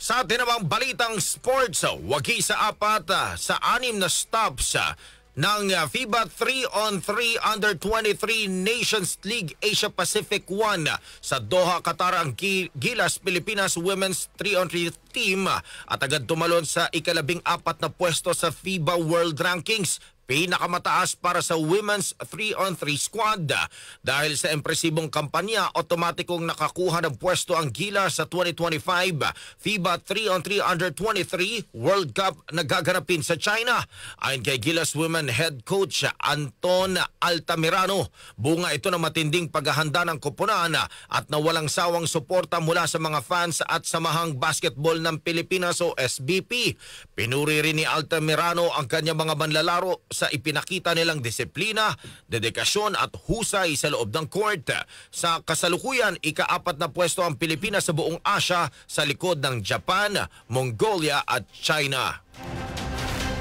Sa tinamang balitang sports, wagi sa 4 sa 6 na stops ng FIBA 3-on-3 Under-23 Nations League Asia Pacific 1 sa Doha, Qatar ang Gilas Pilipinas Women's 3-on-3 team at agad tumalon sa ika-14 na pwesto sa FIBA World Rankings. Pinakamataas para sa women's 3-on-3 squad. Dahil sa impresibong kampanya, otomatikong nakakuha ng pwesto ang Gilas sa 2025 FIBA 3-on-3 Under-23 World Cup na gaganapin sa China. Ayon kay Gilas Women Head Coach Anton Altamirano, bunga ito ng matinding paghahanda ng koponan at nawalang sawang suporta mula sa mga fans at Samahang Basketball ng Pilipinas o SBP. Pinuri rin ni Altamirano ang kanyang mga manlalaro sa ipinakita nilang disiplina, dedikasyon at husay sa loob ng court. Sa kasalukuyan, ika-4 na pwesto ang Pilipinas sa buong Asia sa likod ng Japan, Mongolia at China.